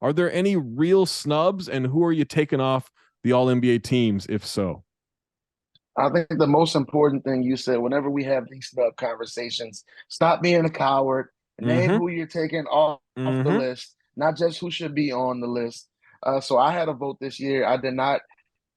Are there any real snubs, and who are you taking off the All NBA teams, if so? I think the most important thing you said, whenever we have these snub conversations, stop being a coward. Name Mm-hmm. who you're taking off the Mm-hmm. list, not just who should be on the list. So I had a vote this year. I did not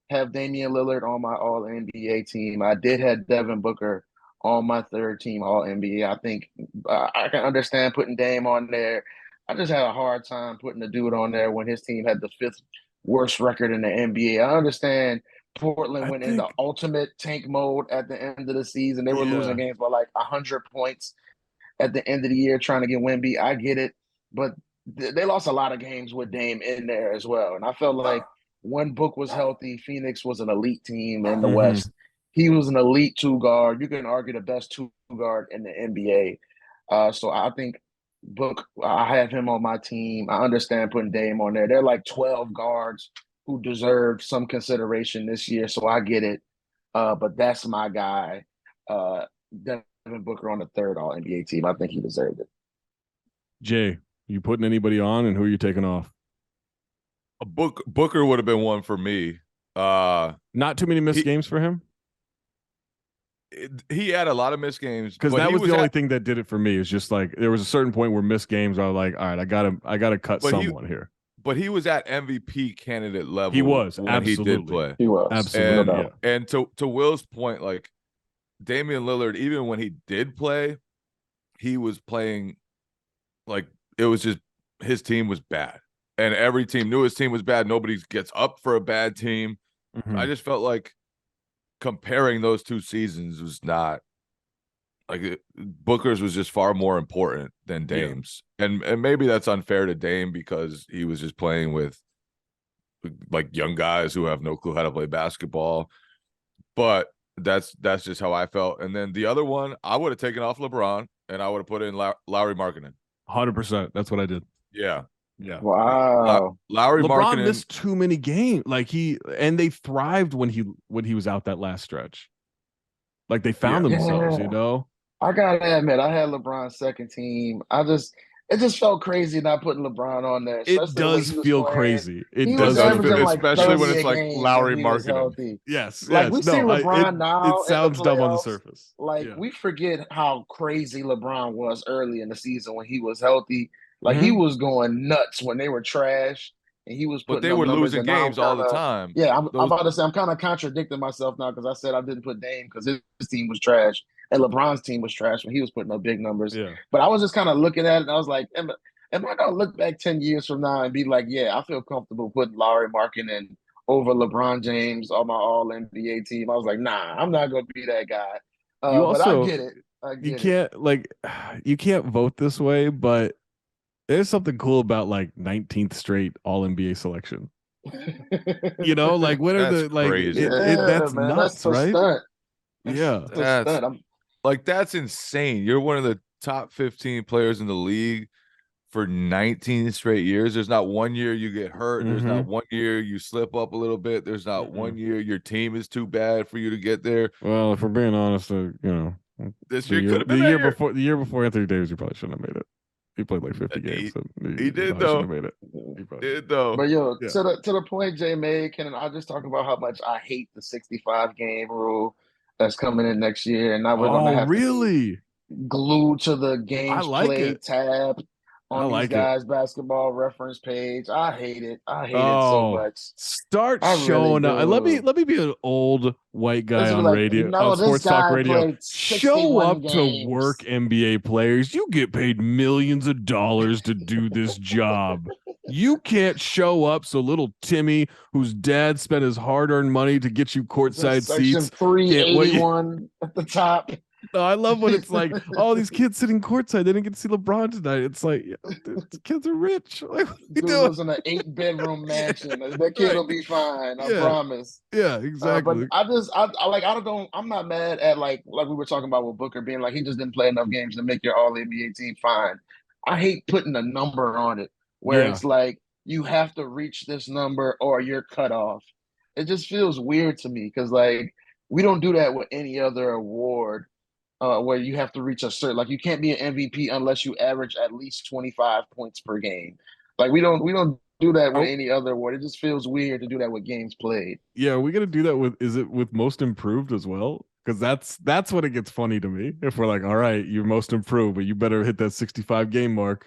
have Damian Lillard on my All NBA team. I did have Devin Booker on my third team All NBA. I think I can understand putting Dame on there. I just had a hard time putting the dude on there when his team had the fifth worst record in the NBA. I understand Portland I went into think, ultimate tank mode at the end of the season. They were losing yeah, games by like 100 points at the end of the year trying to get Wemby. I get it, but they lost a lot of games with Dame in there as well. And I felt like when Book was healthy, Phoenix was an elite team in the mm-hmm. West. He was an elite two guard. You can argue the best two guard in the NBA. So I think Book, I have him on my team. I understand putting Dame on there. They're like 12 guards who deserve some consideration this year. So I get it. But that's my guy. Devin Booker on the third All NBA team. I think he deserved it. Jay, you putting anybody on, and who are you taking off? Booker would have been one for me. Not too many missed He games for him, he had a lot of missed games, because but that he was was the only at thing that did it for me. It's just like there was a certain point where missed games, I was like, all right, I gotta cut but he someone here. but he was at MVP candidate He level was when he did absolutely, play. He was, no absolutely, And yeah. doubt. and to Will's point, like Damian Lillard, even when he did play, he was playing like it was just his team was bad. And every team knew his team was bad. Nobody gets up for a bad team. Mm-hmm. I just felt like comparing those two seasons was not like Booker's was just far more important than Yeah. Dame's. And maybe that's unfair to Dame because he was just playing with like young guys who have no clue how to play basketball. But that's just how I felt. And then the other one, I would have taken off LeBron and I would have put in Lauri Markkanen. 100%. That's what I did. Yeah. Yeah. Wow. Lauri LeBron Markkanen, missed too many games. Like and they thrived when he was out that last stretch. Like they found yeah. themselves, Yeah. you know? I gotta admit, I had LeBron's second team. It just felt crazy not putting LeBron on there, It especially the way does he was feel playing. crazy. It He It was does does feel feel, averaging like crazy. especially when 30 it's a like game when Lauri he was Markkanen. healthy. Yes, Like yes. we see No, LeBron it now in the sounds dumb on the playoffs. surface. Like Yeah. we forget how crazy LeBron was early in the season when he was healthy. Like he Hmm. was going nuts when they were trash and he was But putting they up were numbers. losing And now I'm games all kind the of time. yeah, I'm Those about to say I'm kind of contradicting myself now because I said I didn't put Dame because his team was trash and LeBron's team was trash when he was putting up big numbers. Yeah. But I was just kind of looking at it and I was like, am I gonna look back 10 years from now and be like, yeah, I feel comfortable putting Lauri Markkanen over LeBron James on my All NBA team? I was like, nah, I'm not gonna be that guy. You But I also get it. I you get it. can't like you can't vote this way, but there's something cool about like 19th straight all NBA selection. You know, like what are that's the like crazy. it Yeah, that's man, that's nuts, the right? stunt. Yeah. The That's stunt. like that's insane. You're one of the top 15 players in the league for 19 straight years. There's not one year you get hurt. There's Mm-hmm. not one year you slip up a little bit. There's not one Mm-mm. year your team is too bad for you to get there. Well, if we're being honest, This year could have been that year. the year before Anthony Davis, you probably shouldn't have made it. He played like 50 games, He so he he did probably shouldn't though. have made it. He probably Did shouldn't have. though. But yo, Yeah. to the point Jay made, can I just talk about how much I hate the 65 game rule that's coming in next year, and now we're gonna Oh, have to be really? glued to the I games like played it. tab I on these like it. guys' basketball reference page. I hate it. I hate it so Oh, much. start I really showing up. And let me do. let me be an old white guy It's on like, radio, on no, this sports talk guy radio. played Show 61 up to work, games. NBA players. You get paid millions of dollars to do this job. You can't show up so little Timmy, whose dad spent his hard-earned money to get you courtside Section seats, can't wait. 381 at the top. No, I love when it's like, oh, these kids sitting courtside. They didn't get to see LeBron tonight. It's like, yeah, the kids are rich. Like, what are you Dude doing? lives in an 8 bedroom Yeah, mansion. That kid right. will be fine. I Yeah, promise. yeah, But exactly. I like I don't I'm not mad at like we were talking about with Booker being like he just didn't play enough games to make your all NBA team fine. I hate putting a number on it where Yeah. it's like you have to reach this number or you're cut off. It just feels weird to me because like we don't do that with any other award where you have to reach a certain like you can't be an MVP unless you average at least 25 points per game. Like we don't do that with Oh. any other award. It just feels weird to do that with games played. Yeah, we got to do that with. Is it with most improved as well? Because that's when it gets funny to me. If we're like, all right, you're most improved, but you better hit that 65 game mark.